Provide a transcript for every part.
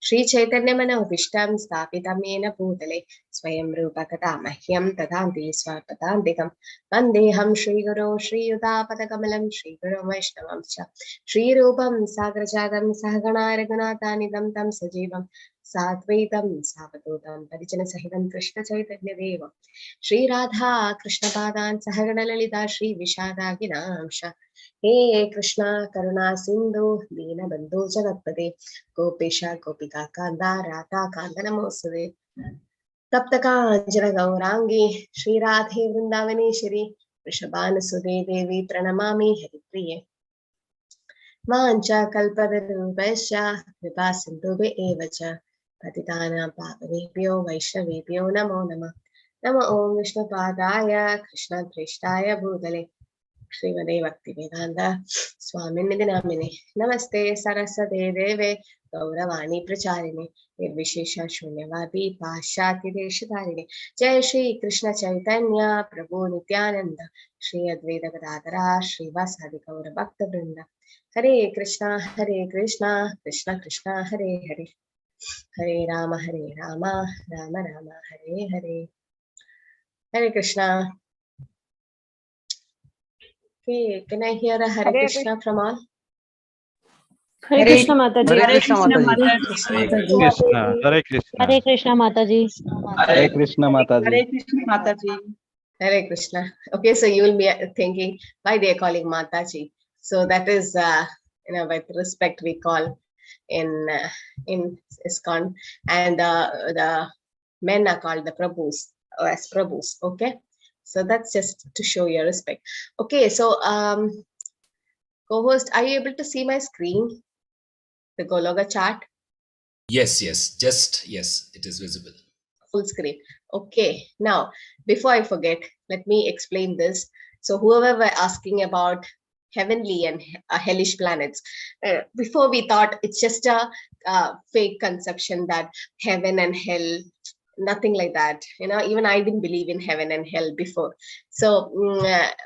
Shri Chaitanya Manobishtam Stapitam Yena Bhutale Swayam Rupa Tata Mahyam Tadanti Swapadantikam Vandeham Shri Guru Shri Yudapadakamalam Shri Guru Vaishnavam Cha Shri Rupam Sagrajadam Sahagana Raghunathanidam Tam Sajivam Satvaitam Savadutam Parijana Sahidam Krishna Chaitanya Devam Shri Radha Krishna Padan Sahagana Lalita Shri Vishada Ginamsha He Krishna Karuna Sindhu Dina Bandhu Jagatpade Gopisha Gopika Kanda Radha Kanda Namosade Taptaka Anjana Gaurangi Shri Radhe Vrindavaneshwari Vrishabhana Sudhe Devi Pranamami Haripriye Mancha Kalpadarubhasya Kripa Sindhube Evacha Patitana Pavanebhyo Vaishnavebhyo Namo Namah Namo Om Vishnu Padaya Krishna Prishtaya Bhutale Srimade Bhaktivedanta Swaminidhi Namine Namaste Saraswate Deve Gauravani Pracharine Nirvishesha Shunyavadi Pashati Deshatarine Jai Shri Krishna Chaitanya Prabhu Nityananda Shri Advaita Gadadhara Shri Vasadi Gaura Bhakta Vrinda Hare Krishna Krishna Krishna Hare Hare Hare Rama Rama Rama Hare Hare Hare Krishna. Okay, can I hear a Hare Krishna from all? Hare Krishna Mataji. Hare Krishna Mataji. Hare Krishna. Hare Krishna Mataji. Hare Krishna Mataji. Hare Krishna Mataji. Hare Krishna. Okay, so you will be thinking why they are calling Mataji. So that is, with respect we call in ISKCON, and the men are called the Prabhus as Prabhus. Okay, so that's just to show your respect. Okay, so co-host, are you able to see my screen? The Gologa chart? Yes, just yes, it is visible. Full screen. Okay, now before I forget, let me explain this. So whoever were asking about heavenly and hellish planets, before we thought it's just a fake conception that heaven and hell, nothing like that. Even I didn't believe in heaven and hell before. So,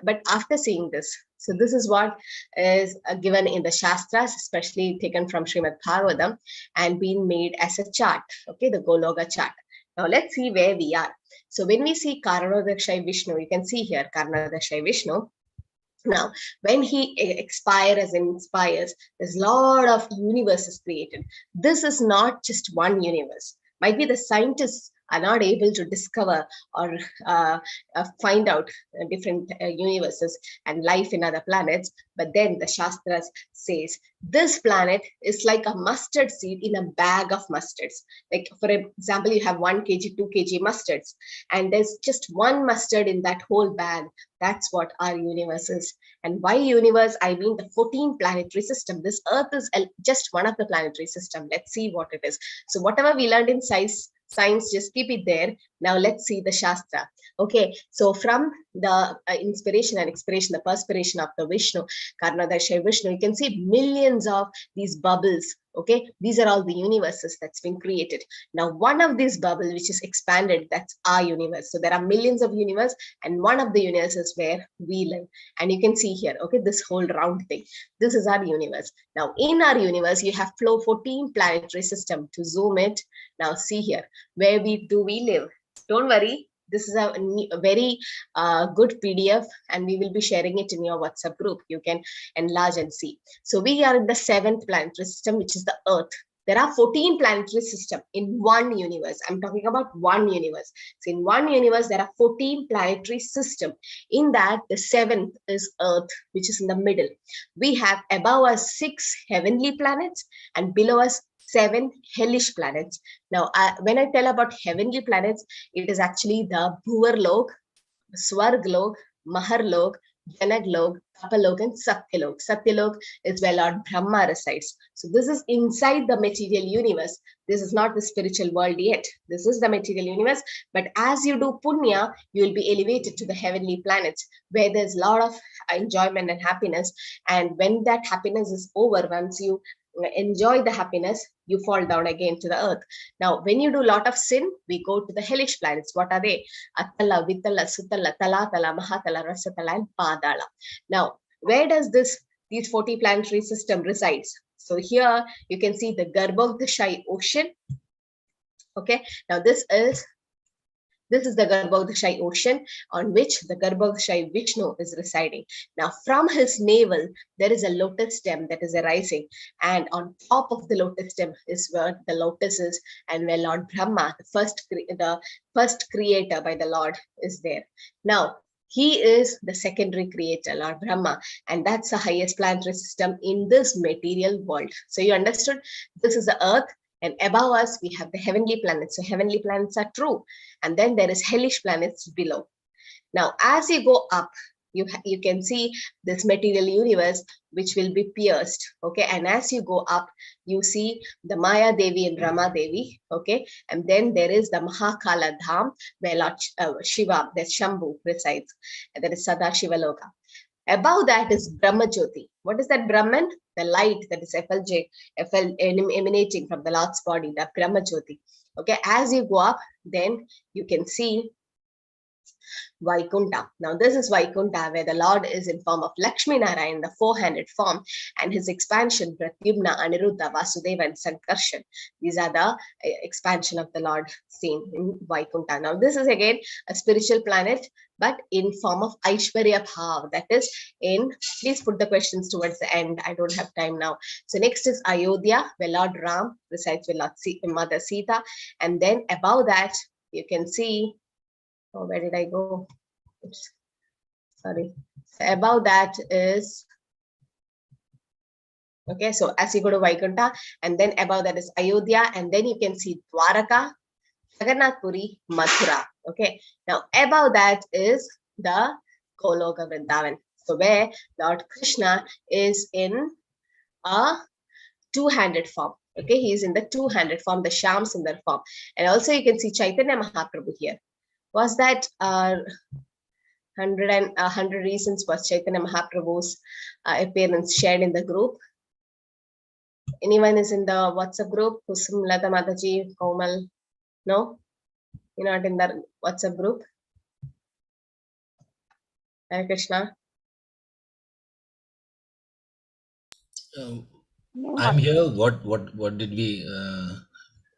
but after seeing this, so this is what is given in the Shastras, especially taken from Srimad Bhagavatam and being made as a chart. Okay, the Gologa chart. Now let's see where we are. So when we see Karanodakshai Vishnu, you can see here Karanodakshai Vishnu. Now, when he expires and inspires, there's a lot of universes created. This is not just one universe. Might be the scientists are not able to discover or find out different universes and life in other planets, but then the Shastras says this planet is like a mustard seed in a bag of mustards. Like, for example, you have 1 kg, 2 kg mustards, and there's just one mustard in that whole bag. That's what our universe is. And why universe? I mean the 14 planetary system. This Earth is just one of the planetary system. Let's see what it is. So whatever we learned in science, just keep it there. Now let's see the Shastra. Okay, so from the inspiration and expiration, the perspiration of the Vishnu, Karanodakshai Vishnu, you can see millions of these bubbles. Okay, these are all the universes that's been created. Now, one of these bubbles which is expanded, that's our universe. So there are millions of universes, and one of the universes where we live. And you can see here, okay, this whole round thing. This is our universe. Now, in our universe, you have 14 planetary system. To zoom it, now see here, where we live. Don't worry. This is a very good PDF, and we will be sharing it in your WhatsApp group. You can enlarge and see. So we are in the 7th planetary system, which is the Earth. There are 14 planetary systems in one universe. I'm talking about one universe. So in one universe, there are 14 planetary systems. In that, the 7th is Earth, which is in the middle. We have above us 6 heavenly planets, and below us 7 hellish planets. Now, when I tell about heavenly planets, it is actually the Bhuvarlok, Swarglok, Maharlok, Janaglok, Tapalok, and Satyalok. Satyalok is where Lord Brahma resides. So this is inside the material universe. This is not the spiritual world yet. This is the material universe. But as you do punya, you will be elevated to the heavenly planets, where there's a lot of enjoyment and happiness. And when that happiness is over, once you enjoy the happiness, you fall down again to the earth. Now, when you do a lot of sin, we go to the hellish planets. What are they? Atala, Vitala, Sutala, Talatala, Mahatala, Rasatala, and Padala. Now, where does these 40 planetary system resides? So here you can see the Garbhodakshai ocean. Okay, now this is the Garbhodakshai ocean on which the Garbhodakshai Vishnu is residing. Now from his navel, there is a lotus stem that is arising, and on top of the lotus stem is where the lotus is, and where Lord Brahma, the first creator by the Lord, is there. Now he is the secondary creator, Lord Brahma, and that's the highest planetary system in this material world. So you understood? This is the earth, and above us we have the heavenly planets. So heavenly planets are true, and then there is hellish planets below. Now as you go up, you can see this material universe which will be pierced. Okay, and as you go up, you see the Maya Devi and Rama Devi. Okay, and then there is the Mahakala Dham where Lord Shiva, that's Shambhu, resides, and that is Sadashiva Loka. Above that is Brahma Jyoti. What is that Brahman? The light that is emanating from the Lord's body, the Brahma Jyoti. Okay, as you go up, then you can see Vaikunta. Now this is Vaikunta, where the Lord is in form of Lakshmi Narayan, the four-handed form, and his expansion, Pratyumna, Aniruddha, Vasudeva, and Sankarshan. These are the expansion of the Lord seen in Vaikunta. Now this is again a spiritual planet, but in form of Aishwarya Bhav. That is in, please put the questions towards the end. I don't have time now. So next is Ayodhya, where Lord Ram resides with Mother Sita. And then above that, you can see, oh, where did I go? Oops. Sorry. So above that is, okay, so as you go to Vaikunta, and then above that is Ayodhya, and then you can see Dwaraka, Jagannath Puri, Mathura. Okay, now above that is the Goloka Vrindavan. So where Lord Krishna is in a two-handed form. Okay, he is in the two-handed form, the Shyam Sundar form. And also you can see Chaitanya Mahaprabhu here. Was that 100 reasons was Chaitanya Mahaprabhu's appearance shared in the group? Anyone is in the WhatsApp group? Kusum, Lata Mataji, Komal? No? You're not in the WhatsApp group? Hare Krishna. I'm here. What did we?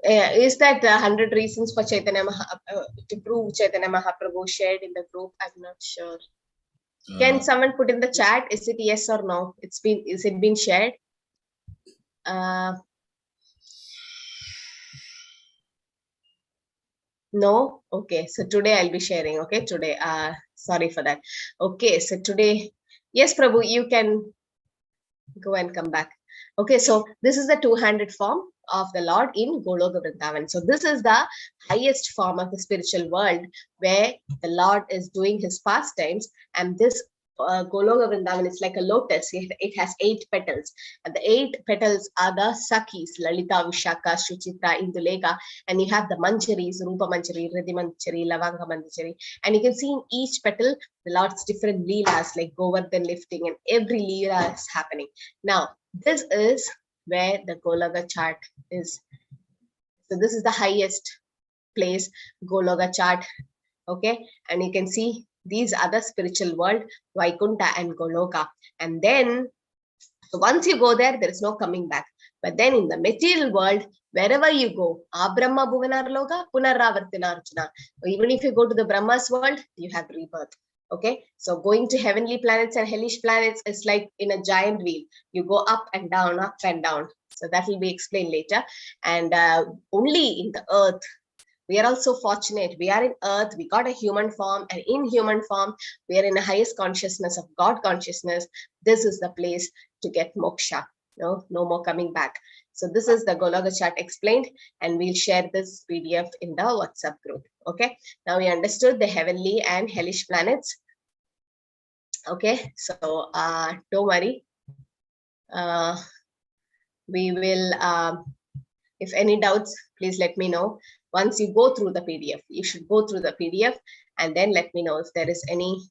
Is that 100 reasons for Chaitanya to prove Chaitanya Mahaprabhu shared in the group? I'm not sure. Can someone put in the chat? Is it yes or no? Is it been shared? No? Okay, so today I'll be sharing. Okay, today. Sorry for that. Okay, so today, yes, Prabhu, you can go and come back. Okay, so this is the two-handed form of the Lord in Goloka Vrindavan. So this is the highest form of the spiritual world where the Lord is doing his pastimes, and this Goloka Vrindavan is like a lotus. It has 8 petals, and the 8 petals are the Sakis, Lalita, Vishaka, Shuchitra, Induleka, and you have the Manjaris, Rupa Manjari, Riddhi Manjari, Lavanga Manjari, and you can see in each petal the Lord's different leelas, like Govardhan lifting, and every leela is happening. Now, this is where the Goloka chart is. So this is the highest place, Goloka chart. Okay, and you can see these are the spiritual world, Vaikunta and Goloka. And then, so once you go there, there is no coming back. But then in the material world, wherever you go, Abrahma Bhuvanar Loka, Punaravartina Arjuna. Even if you go to the Brahma's world, you have rebirth. Okay, so going to heavenly planets and hellish planets is like in a giant wheel. You go up and down, up and down. So that will be explained later. And only in the earth, we are also fortunate. We are in earth, we got a human form, and in human form, we are in the highest consciousness of God consciousness. This is the place to get moksha. No more coming back. So this is the Goloka chart explained, and we'll share this PDF in the WhatsApp group. Okay, now we understood the heavenly and hellish planets. Okay, so don't worry. We will, if any doubts, please let me know. Once you go through the PDF, you should go through the PDF and then let me know if there is any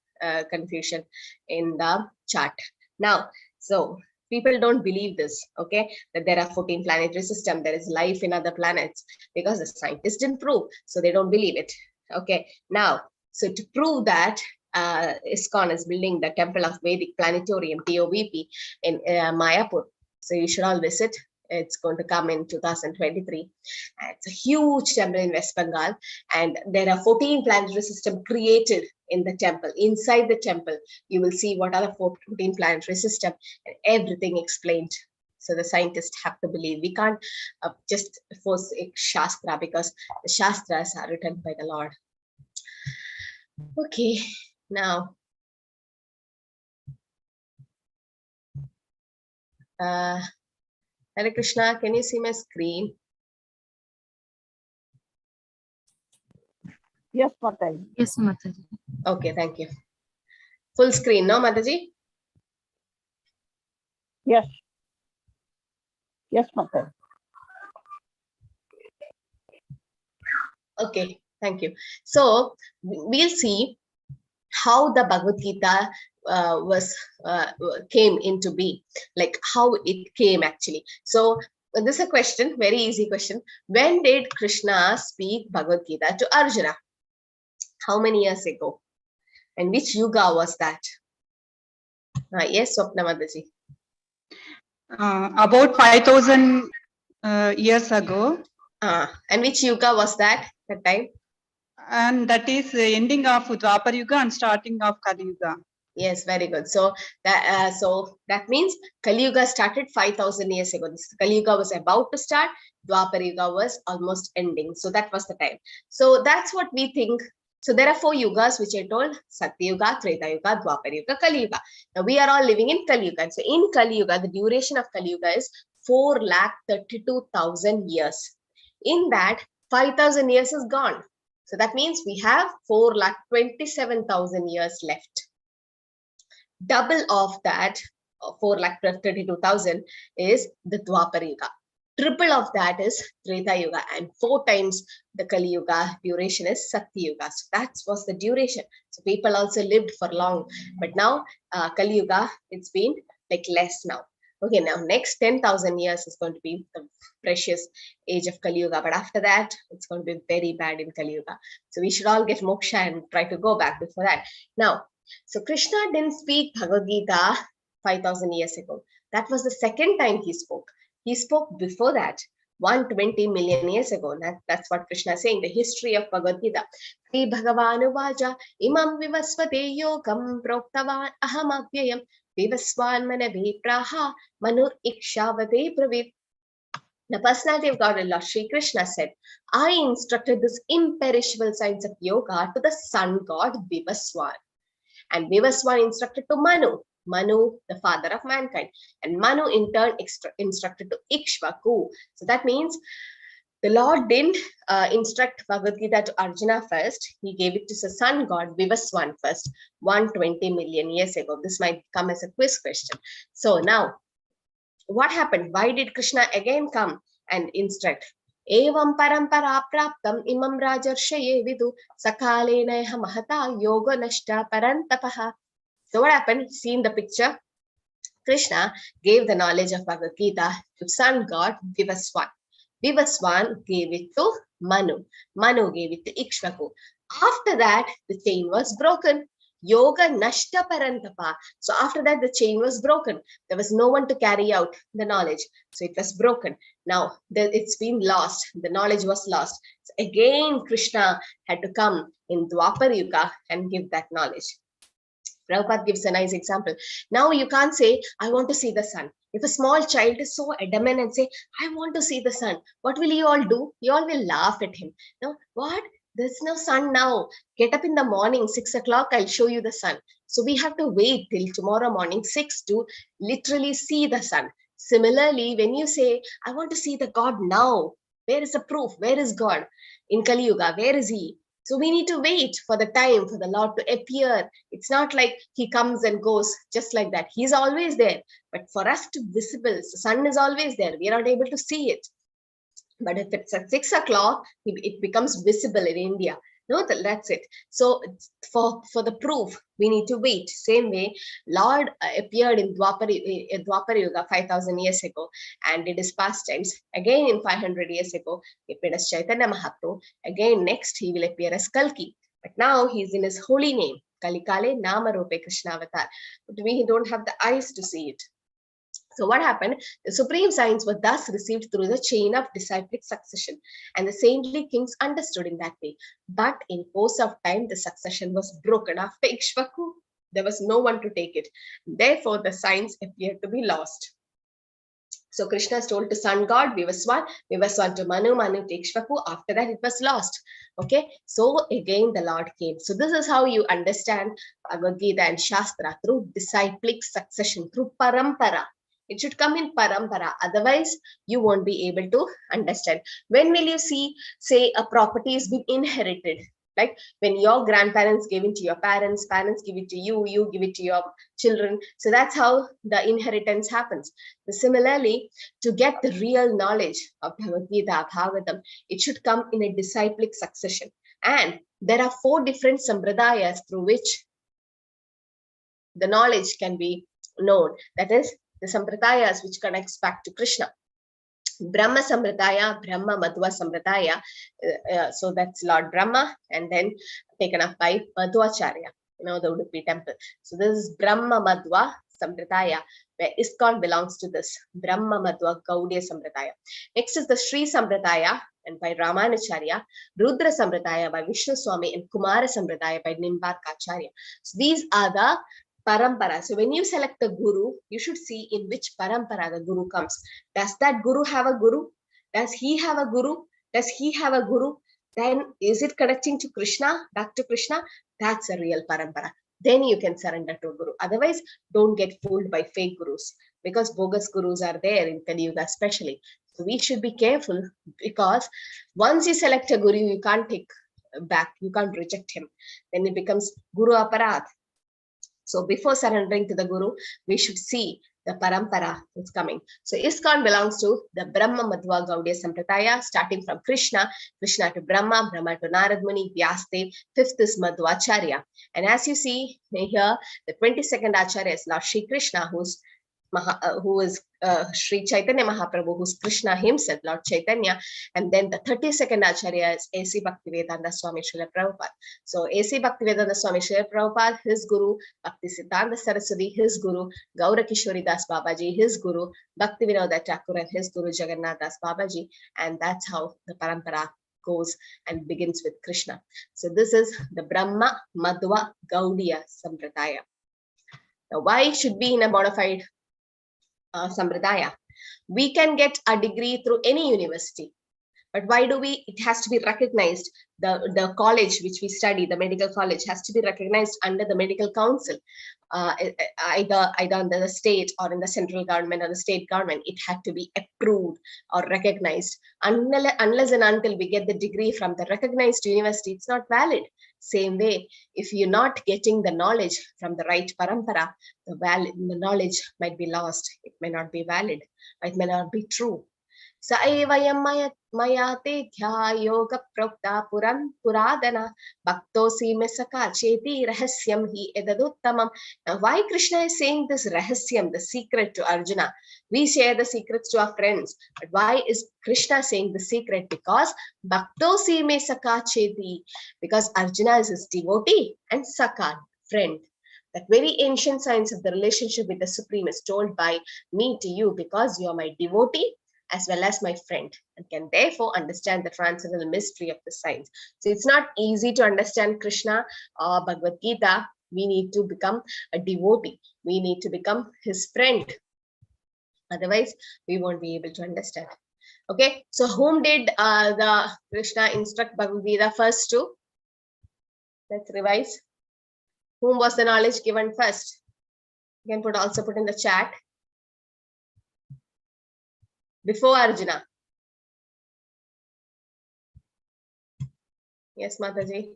confusion in the chart. Now, so people don't believe this, okay, that there are 14 planetary systems, there is life in other planets, because the scientists didn't prove, so they don't believe it. Okay, now, so to prove that, ISKCON is building the Temple of Vedic Planetarium, TOVP, in Mayapur. So you should all visit. It's going to come in 2023. It's a huge temple in West Bengal, and there are 14 planetary systems created in the temple. Inside the temple, you will see what are the 14 planetary systems, and everything explained. So the scientists have to believe. We can't just force Shastra, because the Shastras are written by the Lord. Okay, now Hare Krishna, can you see my screen? Yes, Mataji. Yes, Mataji. Okay, thank you. Full screen, no, Mataji? Yes. Yes, Mataji. Okay, thank you. So we'll see how the Bhagavad Gita came into be, like how it came actually. So this is a question, very easy question. When did Krishna speak Bhagavad Gita to Arjuna? How many years ago? And which yuga was that? Yes, Swapna Mataji. About 5,000 years ago. And which yuga was that time? And that is the ending of Dwapar Yuga and starting of Kali Yuga. Yes, very good. So that means Kali Yuga started 5,000 years ago. This Kali Yuga was about to start. Dwapar Yuga was almost ending. So that was the time. So that's what we think. So there are 4 yugas which I told: Satya Yuga, Treta Yuga, Dwapar Yuga, Kali Yuga. Now we are all living in Kali Yuga. So in Kali Yuga, the duration of Kali Yuga is 4,32,000 years. In that, 5,000 years is gone. So that means we have 4,27,000 years left. Double of that, 4,32,000, is the Dwapar Yuga. Triple of that is Treta Yuga, and 4 times the Kali Yuga duration is Satya Yuga. So that was the duration. So people also lived for long, but now Kali Yuga, it's been like less now. Okay, now next 10,000 years is going to be the precious age of Kali Yuga, but after that, it's going to be very bad in Kali Yuga. So we should all get moksha and try to go back before that. Now, so Krishna didn't speak Bhagavad Gita 5,000 years ago. That was the second time he spoke. He spoke before that, 120 million years ago. That's what Krishna is saying, the history of Bhagavad Gita. Sri Bhagavanu Vaja imam vivasvate yogam proktavan aham avyayam vivasvan manave praha manur ikshavate pravit. The personality of God, Lord Sri Krishna, said, I instructed this imperishable science of yoga to the sun god Vivaswan. And Vivaswan instructed to Manu, the father of mankind. And Manu in turn instructed to Ikshvaku. So that means the Lord didn't instruct Bhagavad Gita to Arjuna first. He gave it to the sun god Vivaswan first, 120 million years ago. This might come as a quiz question. So now, what happened? Why did Krishna again come and instruct? Evam parampara praptam imam rajarshaye vidu sakalena mahata yoga nashta parantapaha. So what happened? See in the picture, Krishna gave the knowledge of Bhagavad Gita to sun god Vivaswan. Vivaswan gave it to Manu. Manu gave it to Ikshvaku. After that, the chain was broken. Yoga nashta parantapa. So after that, the chain was broken. There was no one to carry out the knowledge. So it was broken. Now it's been lost. The knowledge was lost. So again, Krishna had to come in Dwapar Yuga and give that knowledge. Prabhupada gives a nice example. Now you can't say, I want to see the sun. If a small child is so adamant and say, I want to see the sun, what will you all do? You all will laugh at him. No, what? There's no sun now. Get up in the morning, 6 o'clock, I'll show you the sun. So we have to wait till tomorrow morning, 6, to literally see the sun. Similarly, when you say, I want to see the God now, where is the proof? Where is God? In Kali Yuga, where is he? So we need to wait for the time for the Lord to appear. It's not like he comes and goes just like that. He's always there. But for us to visible, the sun is always there. We are not able to see it. But if it's at 6 o'clock, it becomes visible in India. No, that's it. So for the proof, we need to wait. Same way, Lord appeared in Dwapar Yuga 5,000 years ago, and it is past tense. Again, in 500 years ago, he appeared as Chaitanya Mahaprabhu. Again, next, he will appear as Kalki. But now he's in his holy name, Kalikale Nama Rupe Krishna Avatar. But we don't have the eyes to see it. So what happened? The supreme signs were thus received through the chain of disciplic succession, and the saintly kings understood in that way. But in course of time, the succession was broken after Ikshvaku. There was no one to take it. Therefore, the signs appeared to be lost. So Krishna is told to sun god Vivaswan, Vivaswan to Manu, Manu to Ikshvaku. After that, it was lost. Okay, so again the Lord came. So this is how you understand Bhagavad Gita and Shastra, through disciplic succession, through parampara. It should come in parampara. Otherwise, you won't be able to understand. When will you see, say, a property is being inherited? Like when your grandparents gave it to your parents, parents give it to you, you give it to your children. So that's how the inheritance happens. So similarly, to get the real knowledge of Bhagavad Gita, Bhagavatam, it should come in a disciplic succession. And there are 4 different sampradayas through which the knowledge can be known. That is, the sampradayas which connects back to Krishna. Brahma Sampradaya, Brahma Madhva Sampradaya. So that's Lord Brahma, and then taken up by Madhvacharya, the Udupi temple. So this is Brahma Madhva Sampradaya, where ISKCON belongs to this Brahma Madhva Gaudiya Sampradaya. Next is the Sri Sampradaya, and by Ramanacharya, Rudra Sampradaya by Vishnu Swami, and Kumara Sampradaya by Nimbarkacharya. So these are the parampara. So when you select a guru, you should see in which parampara the guru comes. Does that guru have a guru? Does he have a guru? Does he have a guru? Then is it connecting to Krishna, back to Krishna? That's a real parampara. Then you can surrender to a guru. Otherwise, don't get fooled by fake gurus, because bogus gurus are there in Kali Yuga especially. So we should be careful, because once you select a guru, you can't take back, you can't reject him. Then it becomes Guru Aparadh. So before surrendering to the guru, we should see the parampara that's coming. So ISKCON belongs to the Brahma Madhva Gaudiya Sampradaya, starting from Krishna, Krishna to Brahma, Brahma to Narad Muni, Vyasdev. 5th is Madhvacharya. And as you see here, the 22nd Acharya is Lord Shri Krishna, who is Sri Chaitanya Mahaprabhu, who's Krishna himself, Lord Chaitanya. And then the 32nd Acharya is A.C. Bhaktivedanta Swami Srila Prabhupada. So A.C. Bhaktivedanta Swami Srila Prabhupada, his guru, Bhaktisiddhanta Saraswati, his guru, Gaura Kishori Das Babaji, his guru, Bhaktivinoda Thakur, and his guru Jagannath Das Babaji. And that's how the parampara goes and begins with Krishna. So this is the Brahma Madhva Gaudiya Sampradaya. Now, why should be in a bona fide Sampradaya? We can get a degree through any university, but why do we? It has to be recognized. The college which we study, the medical college, has to be recognized under the medical council, either under the state or in the central government or the state government. It had to be approved or recognized. Unless and until we get the degree from the recognized university, it's not valid. Same way, if you're not getting the knowledge from the right parampara, the knowledge might be lost. It may not be valid. It may not be true. Sa evayam mayate dhya yoga prokta puradana bhaktosi me saka cheti rahasyam hi edaduttamam. Now, why Krishna is saying this rahasyam, the secret, to Arjuna? We share the secrets to our friends, but why is Krishna saying the secret? Because bhaktosi me saka cheti, because Arjuna is his devotee and saka, friend. That very ancient science of the relationship with the Supreme is told by me to you, because you are my devotee as well as my friend, and can therefore understand the transcendental mystery of the science. So it's not easy to understand Krishna or Bhagavad Gita. We need to become a devotee. We need to become his friend. Otherwise, we won't be able to understand. Okay, so whom did the Krishna instruct Bhagavad Gita first to? Let's revise. Whom was the knowledge given first? You can also put in the chat. Before Arjuna. Yes, Mataji.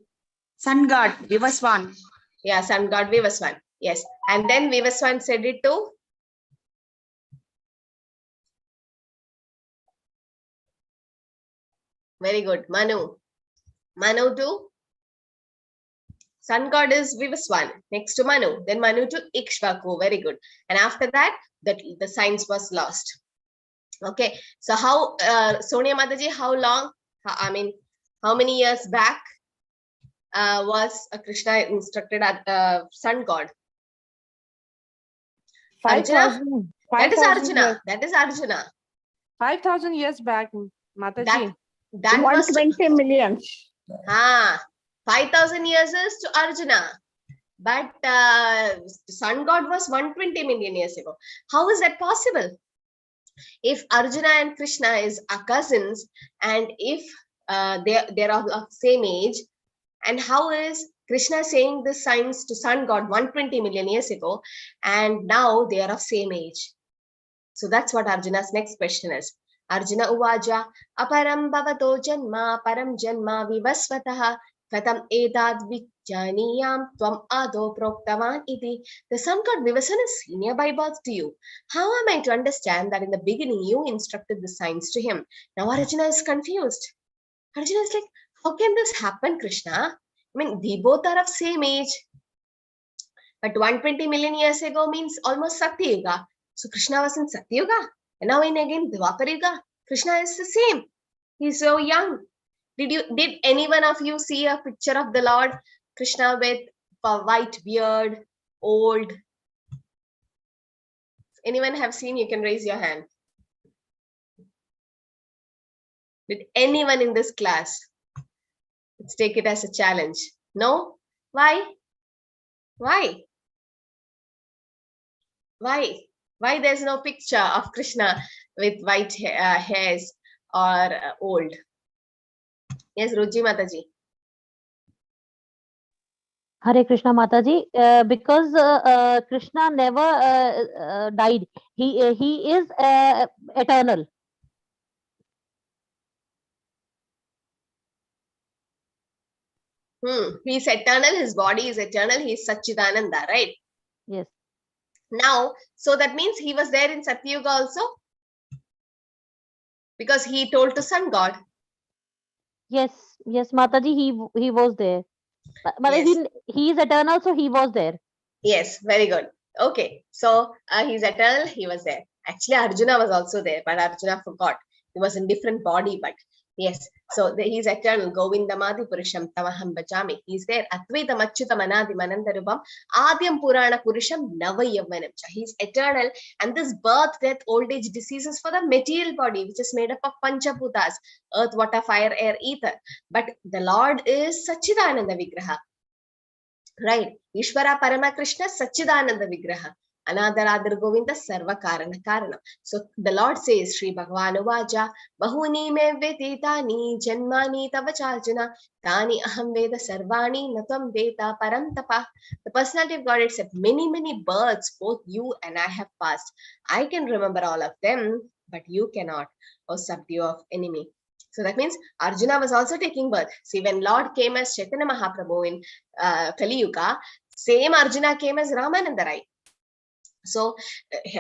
Sun God, Vivaswan. Yeah, sun god Vivaswan. Yes. And then Vivaswan said it to? Very good. Manu. Manu to? Sun god is Vivaswan. Next to Manu. Then Manu to Ikshvaku. Very good. And after that, the science was lost. Okay. So how, Sonia Mataji, how long? How many years back was Krishna instructed at sun god? 5,000. That is 5,000 Arjuna. years, That is Arjuna. 5,000 years back, Mataji. That was 120 million. 5,000 years is to Arjuna. But sun god was 120 million years ago. How is that possible? If Arjuna and Krishna are cousins, and if they're of same age, and how is Krishna saying this science to sun god 120 million years ago, and now they are of same age? So that's what Arjuna's next question is. Arjuna uvaja aparam bhavato janma param janma vivasvataha katam etad vijjaniyam tvam ado proktavan iti. The sun god Vivasana is senior by birth to you. How am I to understand that in the beginning you instructed the science to him? Now Arjuna is confused. Arjuna is like, how can this happen, Krishna? I mean, we both are of same age. But 120 million years ago means almost Satya Yuga. So Krishna was in Satya Yuga. And now in again Dwapara Yuga. Krishna is the same. He's so young. Did any one of you see a picture of the Lord Krishna with a white beard, old? Anyone have seen? You can raise your hand. Did anyone in this class? Let's take it as a challenge. No? Why? Why? Why? Why there's no picture of Krishna with white hairs or old? Yes, Ruji Mataji. Hare Krishna Mataji. Because Krishna never died. He is eternal. He's eternal. His body is eternal. He's Satchidananda, right? Yes. Now, so that means he was there in Satya Yuga also? Because he told to sun god. Yes, Mataji, he was there. But Yes. he is eternal, so he was there. Yes, very good. Okay, so he's eternal, he was there. Actually, Arjuna was also there, but Arjuna forgot. He was in different body, but yes. So he's eternal. Govindamadi Purusham Tamaham Bachami. He's there. Advaitam Achyutam Anadi Manandarubam Adyam Purana Purusham Navayavanam. He's eternal. And this birth, death, old age, diseases for the material body, which is made up of Panchabhutas, earth, water, fire, air, ether. But the Lord is Satchidananda Vigraha. Right. Ishvara Parama Krishna Satchidananda Vigraha. Anadaradar Govinda Sarva Karana Karana. So the Lord says, Sri Bhagavan Vaja, Bahuni me veditani janmani tavacharjana, Tani aham veda sarvani natam veda parantapa. The personality of God, it said, many births, both you and I have passed. I can remember all of them, but you cannot, O subdue of enemy. So that means Arjuna was also taking birth. See, when Lord came as Chaitanya Mahaprabhu in Kali Yuga, same Arjuna came as Ramananda Rai. So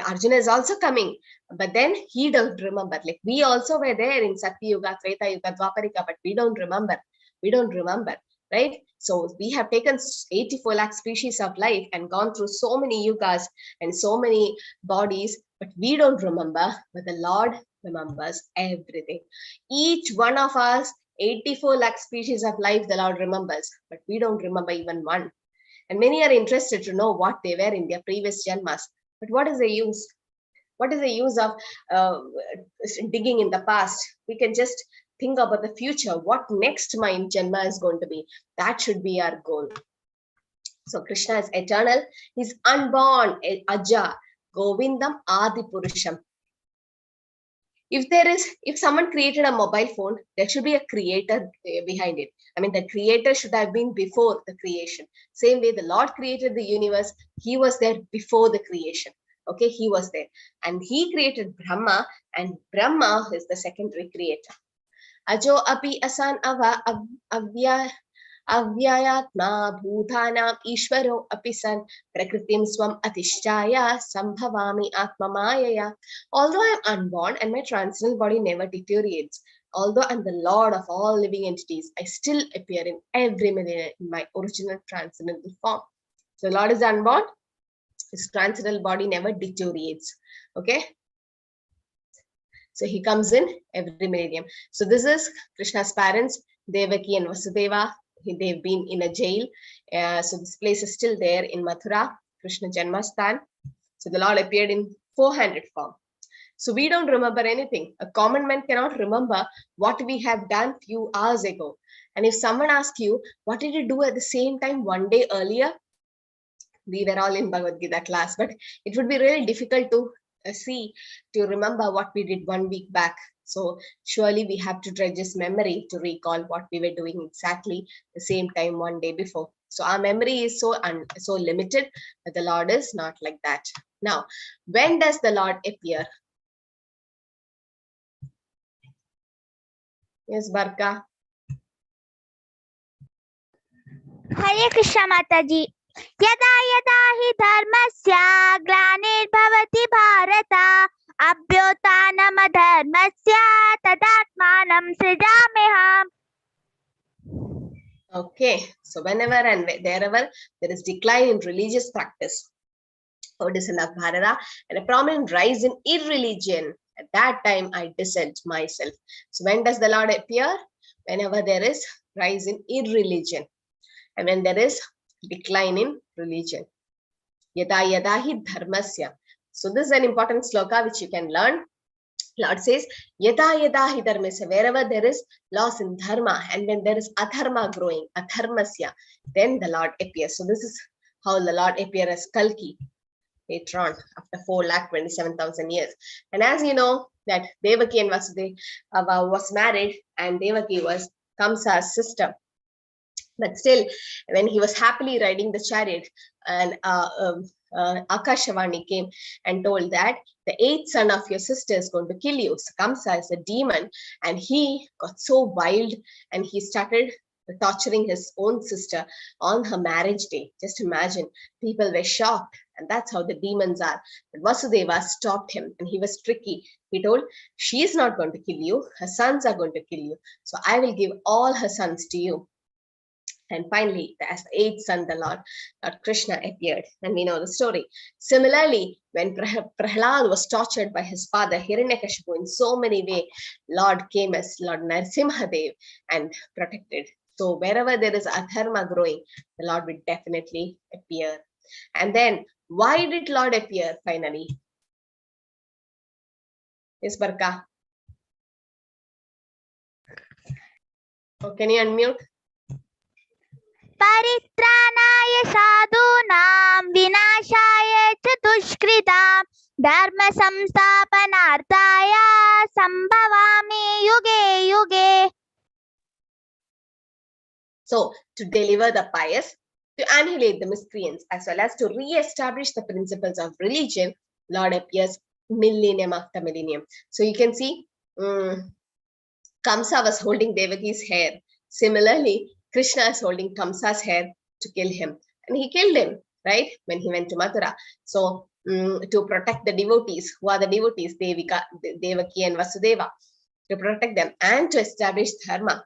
Arjuna is also coming, but then he don't remember. Like we also were there in Satya Yuga, Treta Yuga, Dwaparika, but we don't remember. We don't remember, right? So we have taken 84 lakh species of life and gone through so many yugas and so many bodies, but we don't remember. But the Lord remembers everything. Each one of us, 84 lakh species of life, the Lord remembers, but we don't remember even one. And many are interested to know what they were in their previous janmas. But what is the use? What is the use of digging in the past? We can just think about the future. What next my janma is going to be? That should be our goal. So Krishna is eternal. He's unborn, Aja, Govindam Adi Purusham. If someone created a mobile phone, there should be a creator behind it. I mean, the creator should have been before the creation. Same way the Lord created the universe, he was there before the creation. Okay, he was there. And he created Brahma, and Brahma is the secondary creator. Ajo api asan ava avyayatma bhutanam ishvaro apisan prakritim swam atishchaya sambhavami atmamayaya. Although I am unborn and my transcendental body never deteriorates, although I'm the Lord of all living entities, I still appear in every minute in my original transcendental form. So Lord is unborn, his transcendental body never deteriorates. Okay. So he comes in every millennium. So this is Krishna's parents, Devaki and Vasudeva. They've been in a jail. So this place is still there in Mathura, Krishna Janmasthan. So the Lord appeared in 400 form. So we don't remember anything. A common man cannot remember what we have done few hours ago. And if someone asks you, what did you do at the same time one day earlier? We were all in Bhagavad Gita class, but it would be really difficult to to remember what we did 1 week back. So surely we have to dredge his memory to recall what we were doing exactly the same time 1 day before. So our memory is so limited, but the Lord is not like that. Now, when does the Lord appear? Yes, Barka. Hare Krishna Mataji. Yada yada hi dharmasya glanirбhavati bharata abhyotanam adharmasya tadatmanam srijamiham. Okay, so whenever and wherever there is decline in religious practice, or descent of Bharata, and a prominent rise in irreligion, at that time I dissent myself. So when does the Lord appear? Whenever there is rise in irreligion, and when there is decline in religion. Yada yada hi dharmasya. So this is an important sloka which you can learn. Lord says, yada yada hi dharmasya, wherever there is loss in dharma, and when there is adharma growing, adharmasya, then the Lord appears. So this is how the Lord appears as Kalki later on, after 4,27,000 years. And as you know, that Devaki and Vasudeva was married, and Devaki was Kamsa's sister. But still, when he was happily riding the chariot, and Akashavani came and told that the 8th son of your sister is going to kill you. So Kamsa is a demon, and he got so wild, and he started torturing his own sister on her marriage day. Just imagine, people were shocked, and that's how the demons are. But Vasudeva stopped him, and he was tricky. He told, she is not going to kill you, her sons are going to kill you. So I will give all her sons to you. And finally, as the 8th son, the Lord Krishna appeared, and we know the story. Similarly, when Prahlad was tortured by his father Hiranyakashipu in so many ways, Lord came as Lord Narasimhadev and protected. So wherever there is adharma growing, the Lord will definitely appear. And then, why did Lord appear finally? Yes, Barka. Oh, can you unmute? Paritranaya sadhunam vinashaya cha dushkritam dharma samsthapanarthaya sambhavami yuge yuge. So, to deliver the pious, to annihilate the miscreants, as well as to re-establish the principles of religion, Lord appears millennium after millennium. So you can see, Kamsa was holding Devaki's hair. Similarly, Krishna is holding Kamsa's hair to kill him. And he killed him, right? When he went to Mathura. So, to protect the devotees, who are the devotees? Devaki and Vasudeva. To protect them and to establish dharma.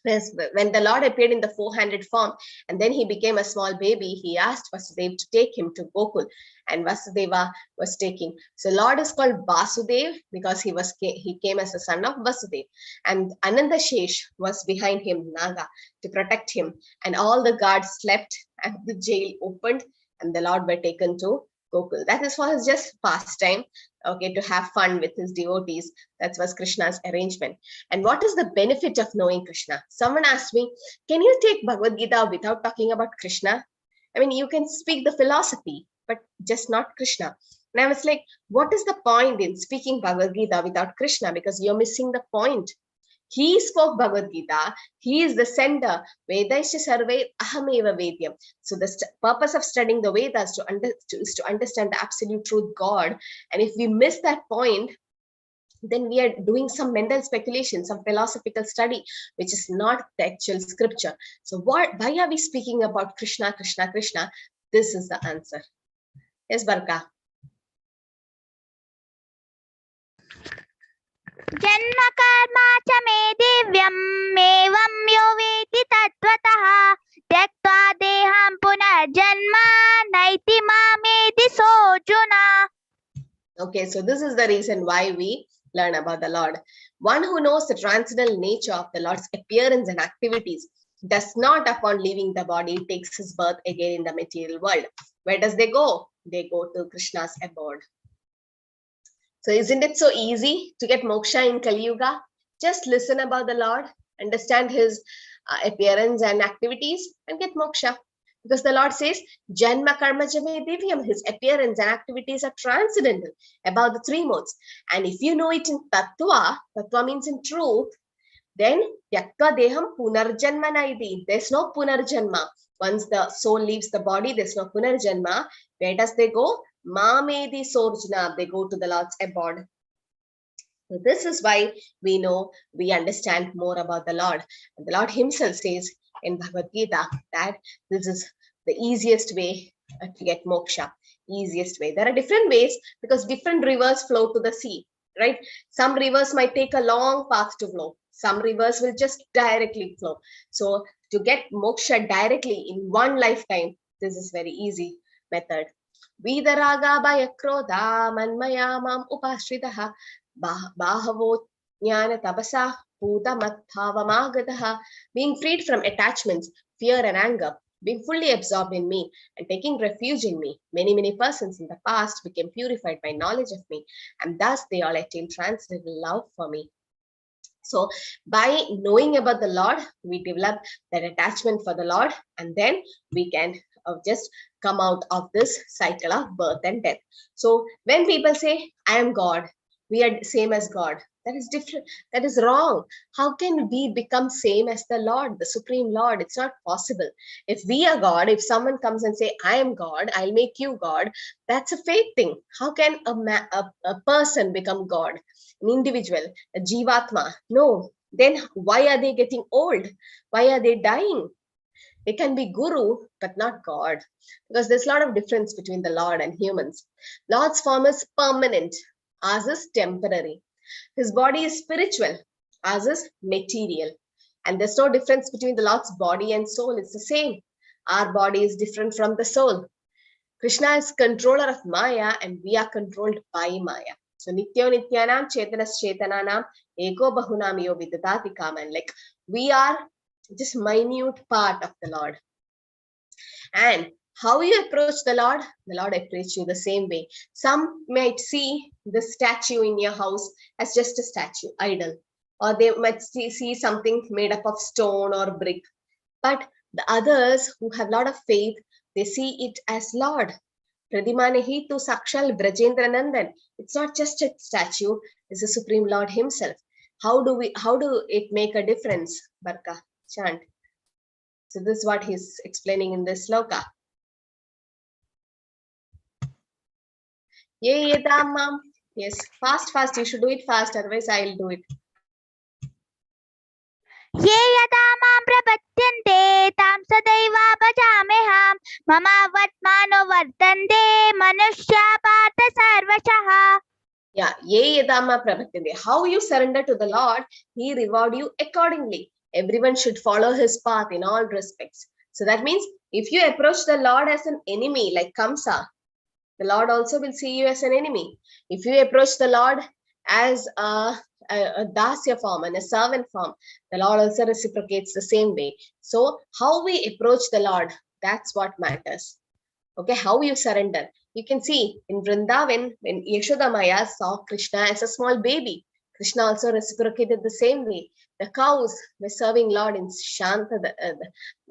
When the Lord appeared in the 400 form, and then he became a small baby, he asked Vasudeva to take him to Gokul, and Vasudeva was taking. So Lord is called Vasudev because he came as a son of Vasudeva, and Ananda Shesh was behind him, Naga, to protect him, and all the guards slept, and the jail opened, and the Lord were taken to Gokul. That is for his just pastime, okay, to have fun with his devotees. That was Krishna's arrangement. And what is the benefit of knowing Krishna? Someone asked me, can you take Bhagavad Gita without talking about Krishna? I mean, you can speak the philosophy, but just not Krishna. And I was like, what is the point in speaking Bhagavad Gita without Krishna? Because you're missing the point. He spoke Bhagavad Gita. He is the sender. Vedaisya sarve ahameva vedyam. So the purpose of studying the Vedas is to understand the absolute truth, God. And if we miss that point, then we are doing some mental speculation, some philosophical study, which is not the actual scripture. So why are we speaking about Krishna, Krishna, Krishna? This is the answer. Yes, Barka. Janma karma cha me divyam evam yo veti tattvataha tyaktva deham punarjanma naiti mameti sojuna. Okay, so this is the reason why we learn about the Lord. One who knows the transcendental nature of the Lord's appearance and activities does not, upon leaving the body, takes his birth again in the material world. Where does they go? They go to Krishna's abode. So isn't it so easy to get moksha in Kali Yuga? Just listen about the Lord, understand his appearance and activities, and get moksha. Because the Lord says, Janma Karma Jame Divyam, his appearance and activities are transcendental, above the three modes. And if you know it in Tattva, Tattva means in truth, then Tyaktva Deham Punarjanma Naidi. There's no Punarjanma. Once the soul leaves the body, there's no Punarjanma. Where does they go? Mamedi Sorjna. They go to the Lord's abode. So this is why we understand more about the Lord. And the Lord himself says in Bhagavad Gita that this is the easiest way to get moksha. Easiest way. There are different ways because different rivers flow to the sea, right? Some rivers might take a long path to flow. Some rivers will just directly flow. So to get moksha directly in one lifetime, this is very easy method. Vidaraga Bayakroda Manmayamam Upashritaha Bahavo Jnana Tabasa Puta Mathavamagataha. Being freed from attachments, fear and anger, being fully absorbed in me and taking refuge in me. Many persons in the past became purified by knowledge of me, and thus they all attained transcendental love for me. So by knowing about the Lord, we develop that attachment for the Lord, and then we can just come out of this cycle of birth and death. So when people say, I am God, we are same as God, that is different. That is wrong. How can we become same as the Lord, the Supreme Lord? It's not possible. If we are God, if someone comes and say, I am God, I'll make you God, that's a fake thing. How can a person become God? An individual, a Jivatma? No. Then why are they getting old? Why are they dying? They can be Guru, but not God. Because there's a lot of difference between the Lord and humans. Lord's form is permanent. Ours is temporary. His body is spiritual. Ours is material. And there's no difference between the Lord's body and soul. It's the same. Our body is different from the soul. Krishna is controller of Maya and we are controlled by Maya. So Nityo Nityanam Chetanas Chetananam Eko Bahunam Yo Vidadati Kaman. Like we are just minute part of the Lord. And how you approach the Lord approaches you the same way. Some might see the statue in your house as just a statue, idol. Or they might see something made up of stone or brick. But the others who have a lot of faith, they see it as Lord. Pradimanehi tu Sakshal Brajendra Nandan. It's not just a statue, it's the Supreme Lord himself. How do it make a difference? Barka, chant. So this is what he's explaining in this sloka. Yes, fast. You should do it fast, otherwise I'll do it. ये यदा मां प्रपद्यन्ते तां सदैव भजाम्यहम् मम वर्त्मानो वर्तन्ते मनुष्या पार्थ सर्वशः. Yeah, ye yadama prabhatyante. How you surrender to the Lord, he reward you accordingly. Everyone should follow his path in all respects. So that means if you approach the Lord as an enemy like Kamsa, the Lord also will see you as an enemy. If you approach the Lord as a dasya form and a servant form, the Lord also reciprocates the same way. So how we approach the Lord, that's what matters. Okay, how you surrender. You can see in Vrindavan, when Yashoda Maya saw Krishna as a small baby, Krishna also reciprocated the same way. The cows were serving Lord in Shanta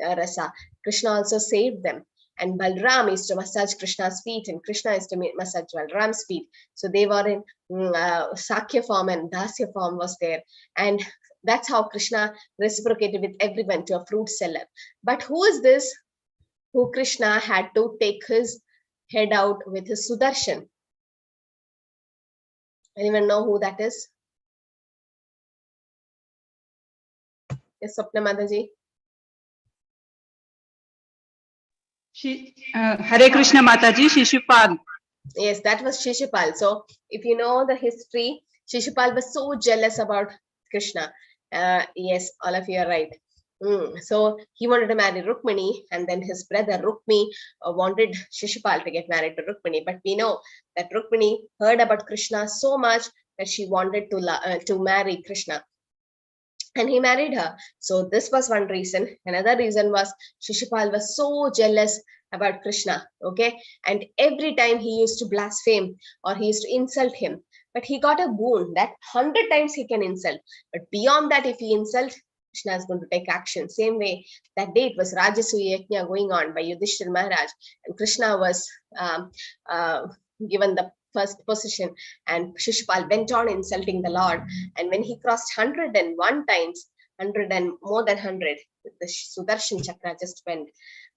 Rasa. Krishna also saved them. And Balram used to massage Krishna's feet, and Krishna used to massage Balram's feet. So they were in Sakya form, and Dasya form was there. And that's how Krishna reciprocated with everyone to a fruit seller. But who is this who Krishna had to take his head out with his Sudarshan? Anyone know who that is? Yes, Swapna Mataji. Hare Krishna Mataji, Shishupal. Yes, that was Shishupal. So if you know the history, Shishupal was so jealous about Krishna. Yes, all of you are right. So he wanted to marry Rukmini, and then his brother Rukmi wanted Shishupal to get married to Rukmini. But we know that Rukmini heard about Krishna so much that she wanted to marry Krishna. And he married her. So this was one reason. Another reason was Shishupal was so jealous about Krishna. Okay. And every time he used to blaspheme or he used to insult him, but he got a boon that 100 times he can insult. But beyond that, if he insults, Krishna is going to take action. Same way, that day it was Rajasuya Yajna going on by Yudhishthira Maharaj, and Krishna was given the first position, and Shishupal went on insulting the Lord. And when he crossed 101 times, 100 and more than 100, the Sudarshan Chakra just went.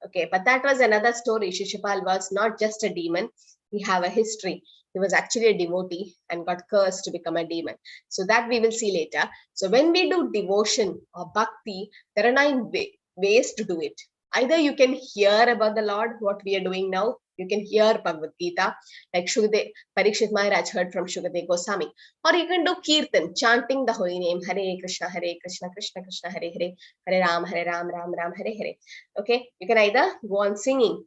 Okay, but that was another story. Shishupal was not just a demon, he have a history. He was actually a devotee and got cursed to become a demon. So that we will see later. So when we do devotion or bhakti, there are 9 ways to do it. Either you can hear about the Lord, what we are doing now. You can hear Bhagavad Gita, like Parikshit Maharaj heard from Shukadeva Goswami. Or you can do Kirtan, chanting the holy name, Hare Krishna, Krishna Krishna, Hare Hare, Hare Ram, Ram Ram, Hare Hare. Okay, you can either go on singing.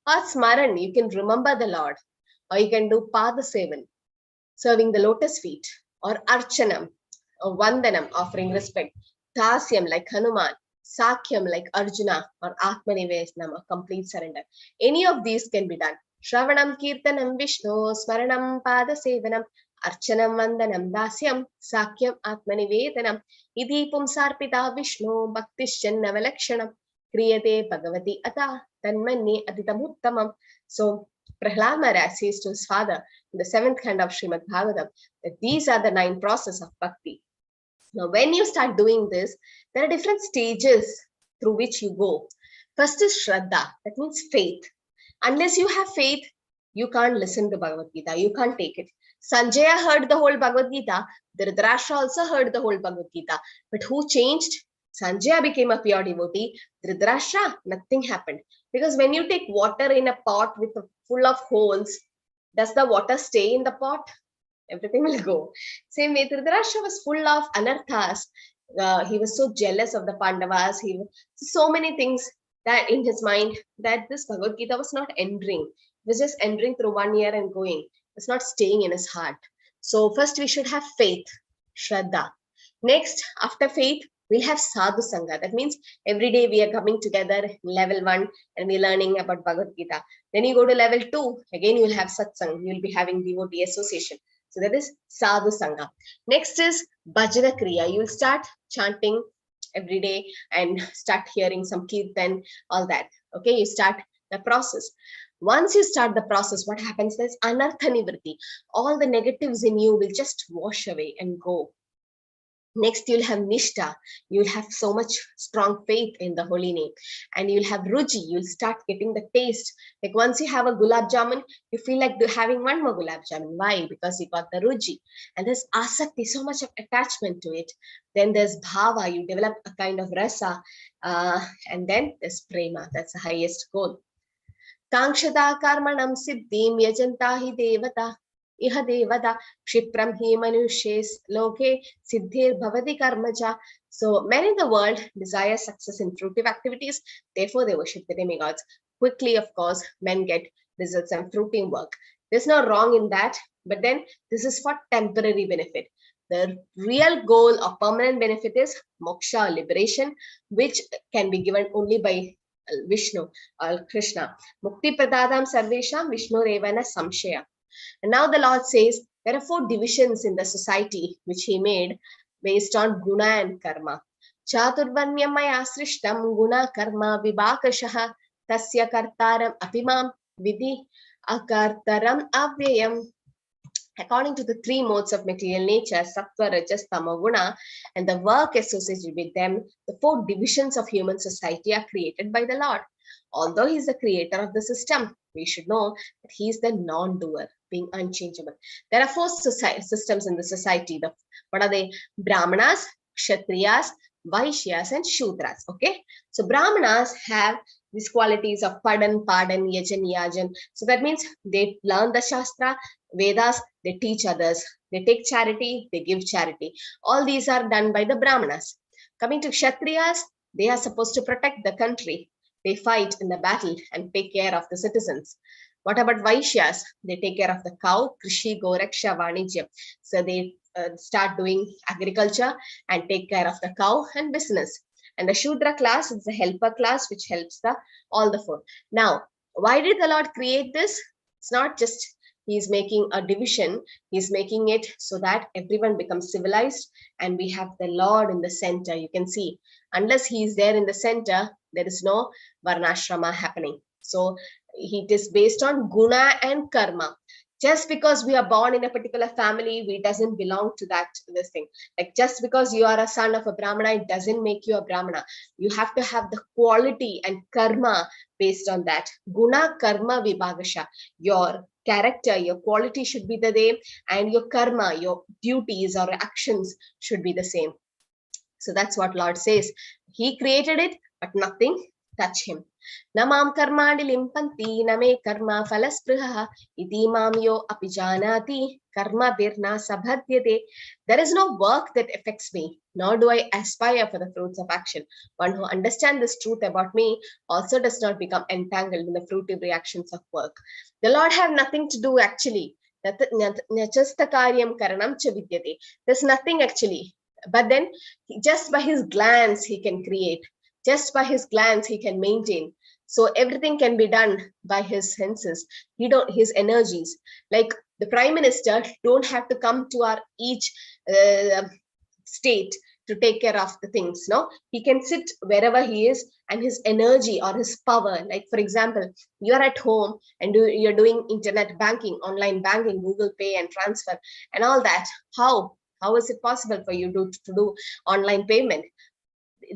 Or Smaran, you can remember the Lord. Or you can do Pada Sevan, serving the lotus feet. Or Archanam, or Vandanam, offering respect. Dasyam, like Hanuman. Sakyam, like Arjuna, or Atmanivedanam, or complete surrender. Any of these can be done. Shravanam, Kirtanam, Vishnu, Smaranam, Pada Sevanam, Archanam, Vandanam, Dasyam, Sakyam, Atmanivedanam, Idhi Pumsarpita Vishnu, Bhaktishan Navalakshanam, Kriyate Bhagavati Ata, Tanmani Aditamuttamam. So Prahlad Maharaj says to his father in the 7th canto of Srimad Bhagavatam that these are the 9 processes of bhakti. Now, when you start doing this, there are different stages through which you go. First is Shraddha, that means faith. Unless you have faith, you can't listen to Bhagavad Gita, you can't take it. Sanjaya heard the whole Bhagavad Gita, Dhritarashtra also heard the whole Bhagavad Gita. But who changed? Sanjaya became a pure devotee. Dhritarashtra, nothing happened. Because when you take water in a pot with full of holes, does the water stay in the pot? Everything will go. Same way, Dhritarashtra was full of anarthas. He was so jealous of the Pandavas. So many things that in his mind that this Bhagavad Gita was not entering. It was just entering through 1 ear and going. It's not staying in his heart. So first we should have faith, Shraddha. Next, after faith, we'll have Sadhu Sangha. That means every day we are coming together in level 1 and we're learning about Bhagavad Gita. Then you go to level 2, again you'll have Satsang. You'll be having devotee association. So that is Sadhu Sangha. Next is Bhajana Kriya. You'll start chanting every day and start hearing some Kirtan, all that. Okay, you start the process. Once you start the process, what happens is Anartha Nivritti. All the negatives in you will just wash away and go. Next, you'll have Nishtha. You'll have so much strong faith in the holy name. And you'll have Ruchi. You'll start getting the taste. Like once you have a Gulab Jamun, you feel like having one more Gulab Jamun. Why? Because you got the Ruchi. And there's Asakti, so much of attachment to it. Then there's Bhava. You develop a kind of Rasa. And then there's Prema. That's the highest goal. Kankshata Karmanam Siddhim Yajantahi Devata. Iha devata Kshipram hi manushes loke siddhir bhavati karmaja. So men in the world desire success in fruitive activities, therefore they worship the demigods. Quickly, of course, men get results and fruiting work. There's no wrong in that, but then this is for temporary benefit. The real goal or permanent benefit is moksha or liberation, which can be given only by Vishnu or Krishna. Mukti pradadam sarvesham Vishnu revana samshaya. And now the Lord says there are 4 divisions in the society which he made based on guna and karma. Chaturvanyam maya srishtam guna karma vibhakashaha tasya kartaram apimam vidhi akartaram avyayam. According to the 3 modes of material nature, sattva, rajas, tamo, guna, and the work associated with them, the 4 divisions of human society are created by the Lord. Although he is the creator of the system, we should know that he is the non-doer, being unchangeable. There are 4 systems in the society. What are they? Brahmanas, Kshatriyas, Vaishyas, and Shudras. Okay, so Brahmanas have these qualities of Padan, Padan, Yajan, Yajan. So that means they learn the Shastra, Vedas, they teach others, they take charity, they give charity. All these are done by the Brahmanas. Coming to Kshatriyas, they are supposed to protect the country. They fight in the battle and take care of the citizens. What about Vaishyas? They take care of the cow, Krishi, Goraksha, Vanijya. So they start doing agriculture and take care of the cow and business. And the Shudra class is the helper class which helps all the 4. Now, why did the Lord create this? It's not just he's making a division. He's making it so that everyone becomes civilized, and we have the Lord in the center. You can see, unless he's there in the center, there is no varnashrama happening. So it is based on guna and karma. Just because we are born in a particular family, we doesn't belong to this thing. Like, just because you are a son of a brahmana, it doesn't make you a brahmana. You have to have the quality and karma based on that. Guna karma vibhagasha. Your character, your quality should be the same, and your karma, your duties or actions should be the same. So that's what Lord says. He created it, but nothing touch him. Namam karmani limpanti name karma phalaspriha iti mam yo apijanati karma birna sabhadyate. There is no work that affects me, nor do I aspire for the fruits of action. One who understands this truth about me also does not become entangled in the fruitive reactions of work. The Lord have nothing to do actually. Nachasta karyam karanam cha vidyate. There's nothing actually. But then just by his glance he can create. Just by his glance he can maintain. So everything can be done by his senses. His energies. Like the Prime Minister don't have to come to our each state to take care of the things. No, he can sit wherever he is, and his energy or his power. Like, for example, you are at home and you're doing internet banking, online banking, Google Pay and transfer and all that. How is it possible for you to do online payment?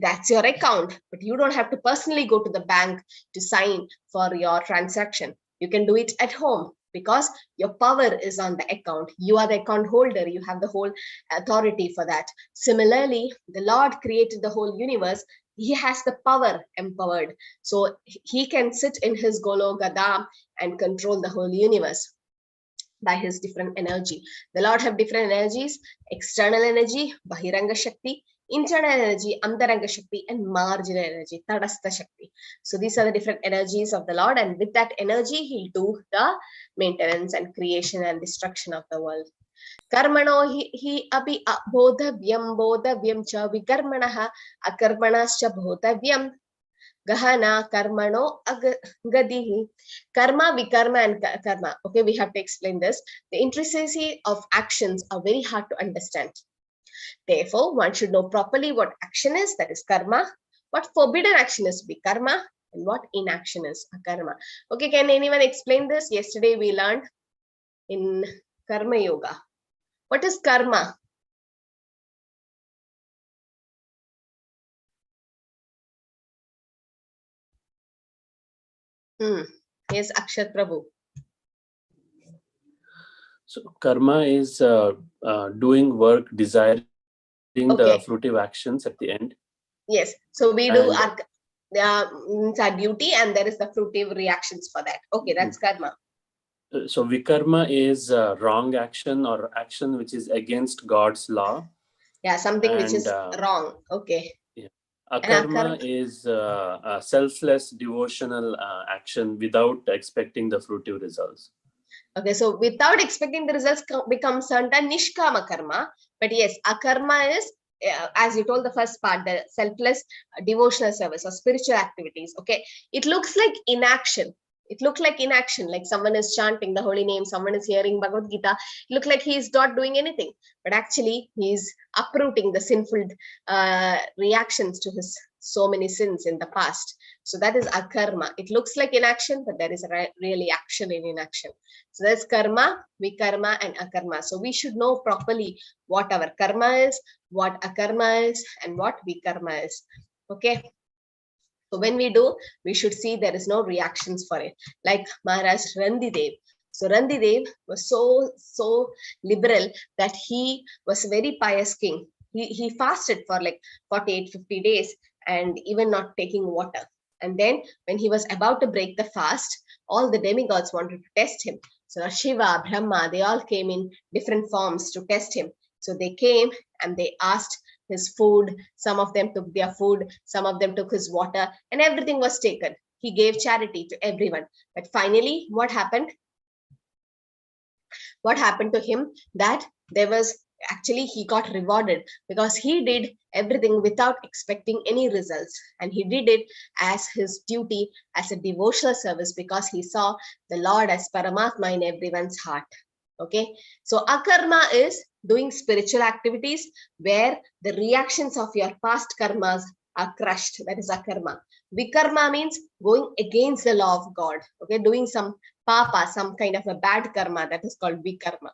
That's your account, but you don't have to personally go to the bank to sign for your transaction. You can do it at home because your power is on the account. You are the account holder. You have the whole authority for that. Similarly, the Lord created the whole universe. He has the power empowered. So he can sit in his Golo Gada and control the whole universe by his different energy. The Lord have different energies: external energy, Bahiranga Shakti; internal energy, Antaranga Shakti; and marginal energy, Tadastha Shakti. So these are the different energies of the Lord, and with that energy, he'll do the maintenance and creation and destruction of the world. Karmano hi api bodhavyam cha vikarmanaha akarmanascha bodhavyam Gahana karmano agadihi. Karma, vikarma, and karma. Okay, we have to explain this. The intricacy of actions are very hard to understand. Therefore, one should know properly what action is, that is karma, what forbidden action is, vikarma, and what inaction is, akarma. Okay, can anyone explain this? Yesterday we learned in Karma Yoga. What is karma? Yes, Akshat Prabhu. So karma is doing work, desiring the fruitive actions at the end. Yes, so we do our duty, and there is the fruitive reactions for that. Okay, that's karma. So vikarma is wrong action or action which is against God's law. Yeah, something which is wrong. Okay. Yeah. Akarma is a selfless devotional action without expecting the fruitive results. Okay, so without expecting the results becomes certain nishkama karma. But yes, akarma is, as you told the first part, the selfless devotional service or spiritual activities. Okay, it looks like inaction. It looks like inaction, like someone is chanting the holy name, someone is hearing Bhagavad Gita. It looks like he is not doing anything, but actually he is uprooting the sinful reactions to his so many sins in the past. So that is akarma. It looks like inaction, but there is really action in inaction. So that's karma, vikarma, and akarma. So we should know properly what our karma is, what akarma is, and what vikarma is. Okay. So when we do, we should see there is no reactions for it. Like Maharaj Randidev. So Randidev was so liberal that he was a very pious king. He fasted for like 48-50 days and even not taking water. And then when he was about to break the fast, all the demigods wanted to test him. So Shiva, Brahma, they all came in different forms to test him. So they came and they asked his food. Some of them took their food, some of them took his water, and everything was taken. He gave charity to everyone. But finally, what happened? What happened to him? That there was actually he got rewarded because he did everything without expecting any results, and he did it as his duty, as a devotional service, because he saw the Lord as Paramatma in everyone's heart. Okay, so akarma is doing spiritual activities where the reactions of your past karmas are crushed. That is akarma. Vikarma means going against the law of God. Okay, doing some papa, some kind of a bad karma, that is called vikarma.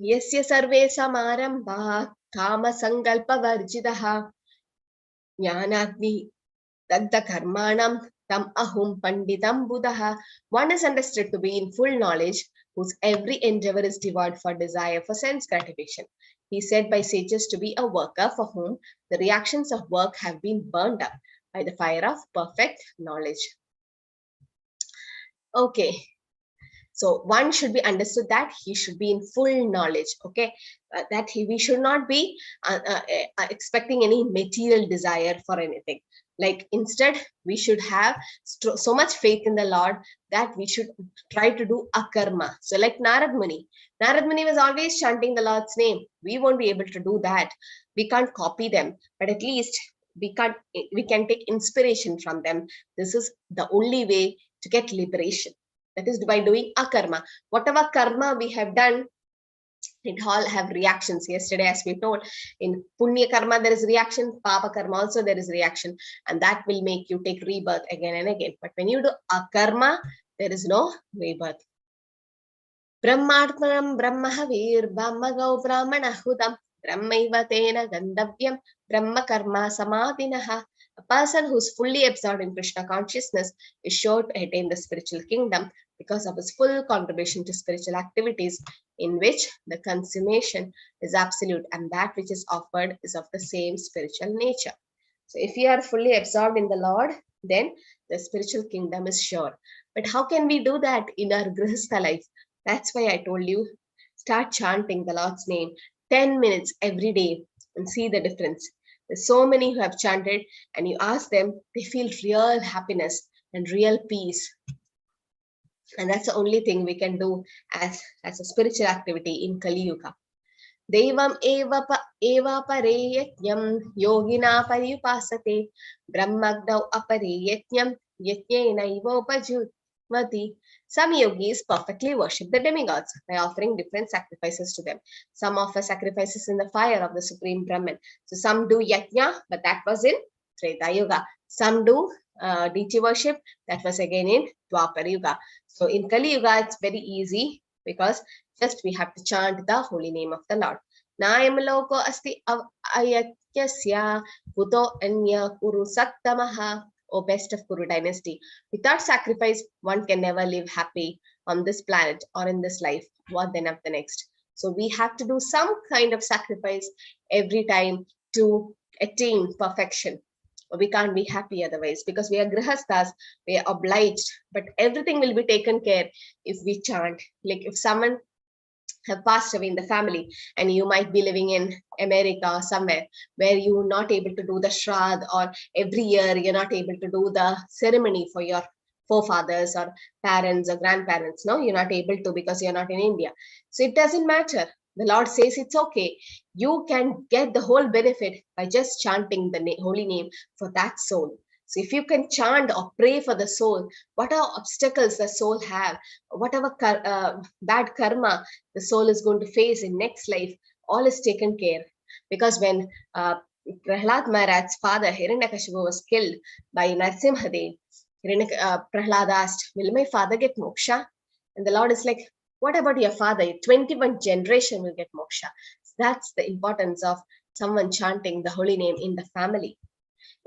Yasya sarve samarambha kama sankalpa varjitaha jnanagni dagda karmanam tam ahum panditam buddha. One is understood to be in full knowledge, whose every endeavor is devoid for desire for sense gratification. He is said by sages to be a worker for whom the reactions of work have been burned up by the fire of perfect knowledge. Okay, so one should be understood that he should be in full knowledge. Okay, that we should not be expecting any material desire for anything. Like instead, we should have so much faith in the Lord that we should try to do akarma. So like Narad Muni was always chanting the Lord's name. We won't be able to do that. We can't copy them, but at least we can take inspiration from them. This is the only way to get liberation. That is by doing akarma. Whatever karma we have done, it all have reactions. Yesterday, as we told, in punya karma there is reaction, papa karma also there is reaction, and that will make you take rebirth again and again. But when you do akarma, there is no rebirth. Brahmartmanam brahmahavir brahmagau brahmanahudam brahmaiva tena gandavyam brahma karma samadhinaha. A person who is fully absorbed in Krishna consciousness is sure to attain the spiritual kingdom because of his full contribution to spiritual activities, in which the consummation is absolute and that which is offered is of the same spiritual nature. So if you are fully absorbed in the Lord, then the spiritual kingdom is sure. But how can we do that in our grihastha life? That's why I told you, start chanting the Lord's name 10 minutes every day and see the difference. There's so many who have chanted, and you ask them, they feel real happiness and real peace. And that's the only thing we can do as a spiritual activity in Kali Yuga. Devam eva pare yatnyam yogina paripasate brahmagdau apare yatnyam yatnyena ivopajuvati. Some yogis perfectly worship the demigods by offering different sacrifices to them. Some offer sacrifices in the fire of the Supreme Brahman. So some do yajna, but that was in Treta Yuga. Some do deity worship, that was again in Dwapara Yuga. So in Kali Yuga, it's very easy because just we have to chant the holy name of the Lord. Naayam loko asti ayatyasya kuto anya kuru sattamaha. O best of Kuru dynasty. Without sacrifice, one can never live happy on this planet or in this life. What then of the next? So we have to do some kind of sacrifice every time to attain perfection. We can't be happy otherwise because we are grihasthas, we are obliged, but everything will be taken care if we chant. Like if someone have passed away in the family and you might be living in America or somewhere where you're not able to do the Shraddh, or every year you're not able to do the ceremony for your forefathers or parents or grandparents. No, you're not able to because you're not in India. So it doesn't matter. The Lord says it's okay. You can get the whole benefit by just chanting the holy name for that soul. So if you can chant or pray for the soul, whatever obstacles the soul have, whatever bad karma the soul is going to face in next life, all is taken care. Because when Prahlad Maharaj's father Hiranyakashipu was killed by Narsimhadev, Prahlad asked, will my father get moksha? And the Lord is like, what about your father? 21 generation will get moksha. So that's the importance of someone chanting the holy name in the family.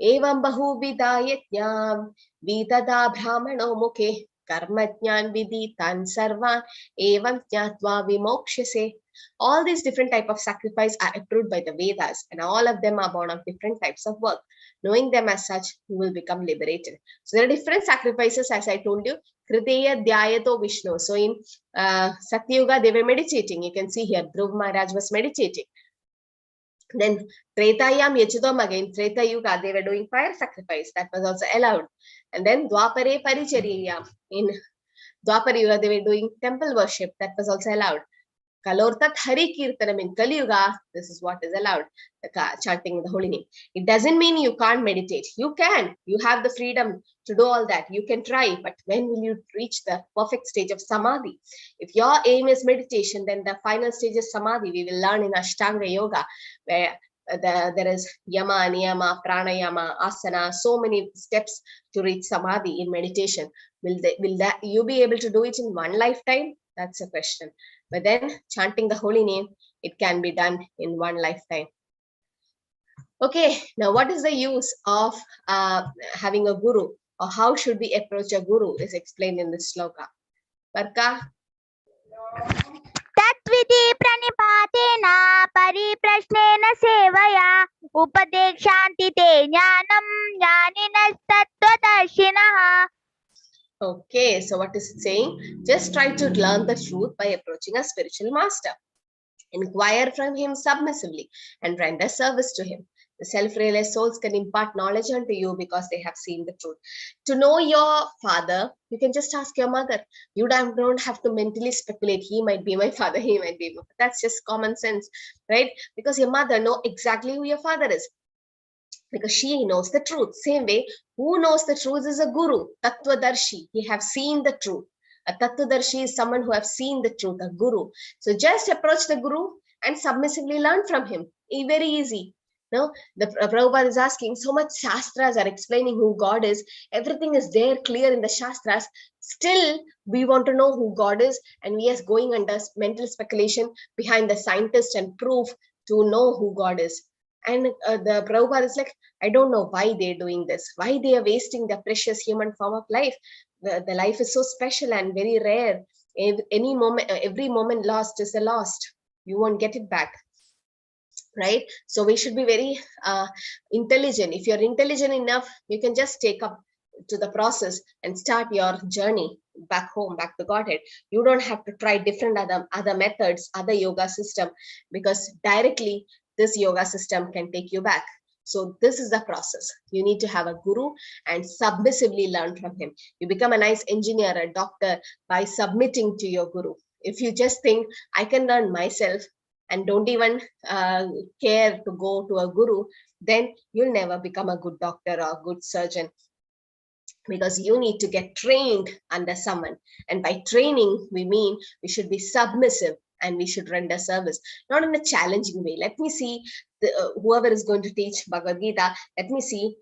Evam bahubidayatnyam vidada brahmano mukhe karmajnan viditan sarvan evam jnatva vimokshase. All these different types of sacrifice are approved by the Vedas, and all of them are born of different types of work. Knowing them as such, you will become liberated. So there are different sacrifices, as I told you. Kriteya Dhyayato Vishnu. So in Satyuga, they were meditating. You can see here, Dhruv Maharaj was meditating. Then Tretayam Yachudam, again, Treta Yuga, they were doing fire sacrifice. That was also allowed. And then Dwapare Paricharyam. In Dwapara Yuga, they were doing temple worship. That was also allowed. Kalortat Hari Kirtanam in Kali Yuga, this is what is allowed, chanting the holy name. It doesn't mean you can't meditate. You can. You have the freedom to do all that. You can try, but when will you reach the perfect stage of Samadhi? If your aim is meditation, then the final stage is Samadhi. We will learn in Ashtanga Yoga, where there is Yama, Niyama, Pranayama, Asana, so many steps to reach Samadhi in meditation. Will you be able to do it in one lifetime? That's a question. But then chanting the holy name, it can be done in one lifetime. Okay, now what is the use of having a guru, or how should we approach a guru is explained in this sloka. Varka? तत्विधि प्रणिपातेन परिप्रश्नेन सेवया उपदेक्षान्ति ते ज्ञानं ज्ञानिनस्तत्त्वदर्शिनः. Okay, so what is it saying? Just try to learn the truth by approaching a spiritual master. Inquire from him submissively and render service to him. The self-realized souls can impart knowledge unto you because they have seen the truth. To know your father, you can just ask your mother. You don't have to mentally speculate. He might be my father, he might be my father. That's just common sense, right? Because your mother knows exactly who your father is, because she knows the truth. Same way, who knows the truth is a guru, Tattvadarshi. He have seen the truth. A Tattvadarshi is someone who have seen the truth, a guru. So just approach the guru and submissively learn from him. Very easy. No, the Prabhupada is asking, so much Shastras are explaining who God is. Everything is there clear in the Shastras. Still, we want to know who God is, and we are going under mental speculation behind the scientist and proof to know who God is. And the Prabhupada is like, I don't know why they're doing this, why they are wasting the precious human form of life. The life is so special and very rare. Every moment lost is a lost. You won't get it back. Right? So we should be very intelligent. If you're intelligent enough, you can just take up to the process and start your journey back home, back to Godhead. You don't have to try different other methods, other yoga system, because directly this yoga system can take you back. So this is the process. You need to have a guru and submissively learn from him. You become a nice engineer, a doctor by submitting to your guru. If you just think, I can learn myself, and don't even care to go to a guru, then you'll never become a good doctor or a good surgeon, because you need to get trained under someone. And by training, we mean we should be submissive and we should render service, not in a challenging way. Let me see whoever is going to teach Bhagavad Gita, let me see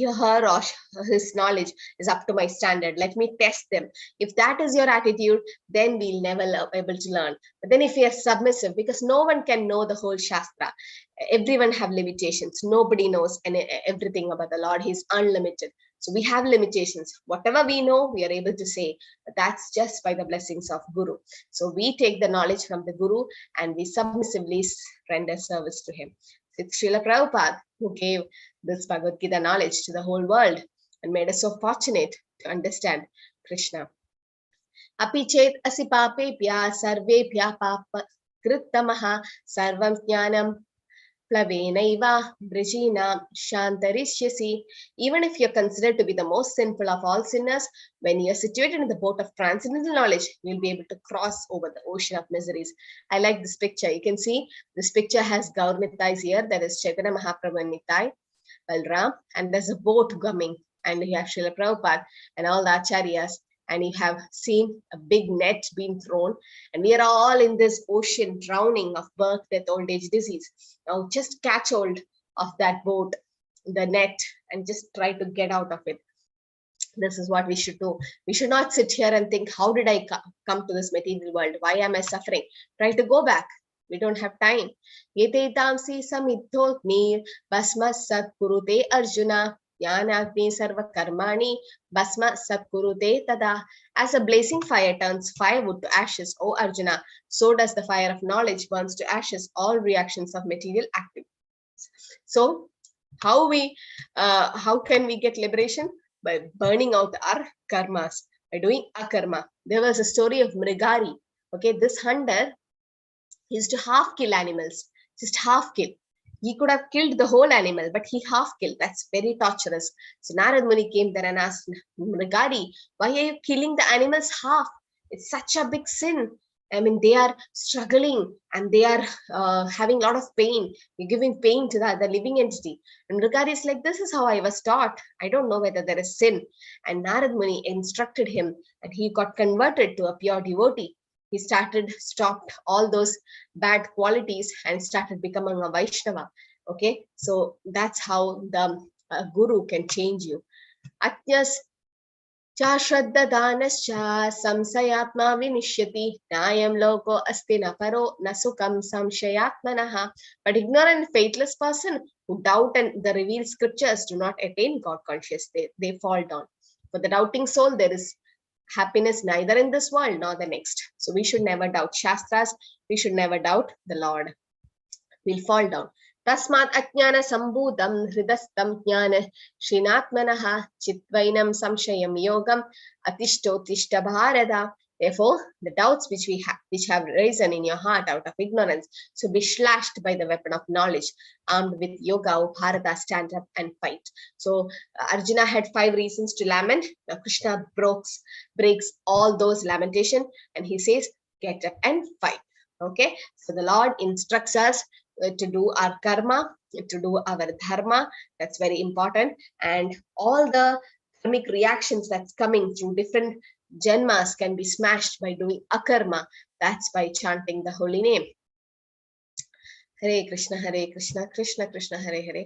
her or his knowledge is up to my standard. Let me test them. If that is your attitude, then we'll never be able to learn. But then if we are submissive, because no one can know the whole Shastra, everyone have limitations. Nobody knows everything about the Lord. He's unlimited. So we have limitations. Whatever we know, we are able to say, but that's just by the blessings of Guru. So we take the knowledge from the Guru and we submissively render service to him. It's Srila Prabhupada who gave this Bhagavad Gita knowledge to the whole world and made us so fortunate to understand Krishna. Api chet asi papebhya sarvebhya papa krittamaha sarvam jnanam plavenaiva brijina shantarishyasi. Even if you're considered to be the most sinful of all sinners, when you're situated in the boat of transcendental knowledge, you'll be able to cross over the ocean of miseries. I like this picture. You can see this picture has Gaur Nitai here. There is Chaitanya Mahaprabhu and Nitai, Balram, and there's a boat coming, and you have Srila Prabhupada and all the acharyas, and you have seen a big net being thrown, and we are all in this ocean drowning of birth, death, old age, disease. Now just catch hold of that boat, the net, and just try to get out of it. This is what we should do. We should not sit here and think, how did I come to this material world? Why am I suffering? Try to go back. We don't have time. Yete tamsi samidhotnir basma satkurute Arjuna Jnanagni sarva karmani basma satkurute tada. As a blazing fire turns firewood to ashes, O Arjuna, so does the fire of knowledge burns to ashes all reactions of material activities. So how can we get liberation? By burning out our karmas, by doing akarma. There was a story of Mrigari. Okay, this hunter used to half kill animals, just half kill. He could have killed the whole animal, but he half killed. That's very torturous. So Narad Muni came there and asked Mrigari, why are you killing the animals half? It's such a big sin. I mean, they are struggling and they are having a lot of pain. You're giving pain to the living entity. And Mrigari is like, this is how I was taught. I don't know whether there is sin. And Narad Muni instructed him, and he got converted to a pure devotee. He stopped all those bad qualities and started becoming a Vaishnava. Okay, so that's how the guru can change you. Atnyas cha shraddha danascha samsayatma vinishyati nayam loko asti na paro nasukam samshayatmanaha. But ignorant, faithless person who doubt and the revealed scriptures do not attain God consciousness. They fall down. For the doubting soul, there is happiness neither in this world nor the next. So we should never doubt Shastras. We should never doubt the Lord. We'll fall down. Tasmat ajnana sambhudam hridastam jnana srinatmanaha chitvainam samshayam yogam atishto tishta bharata. Therefore, the doubts which have risen in your heart out of ignorance should be slashed by the weapon of knowledge. Armed with yoga, O Bharata, stand up and fight. So Arjuna had 5 reasons to lament. Now Krishna breaks all those lamentation, and he says, get up and fight. Okay, so the Lord instructs us to do our karma, to do our dharma. That's very important. And all the karmic reactions that's coming through different janmas can be smashed by doing akarma. That's by chanting the holy name. Hare Krishna, Krishna Krishna, Hare Hare,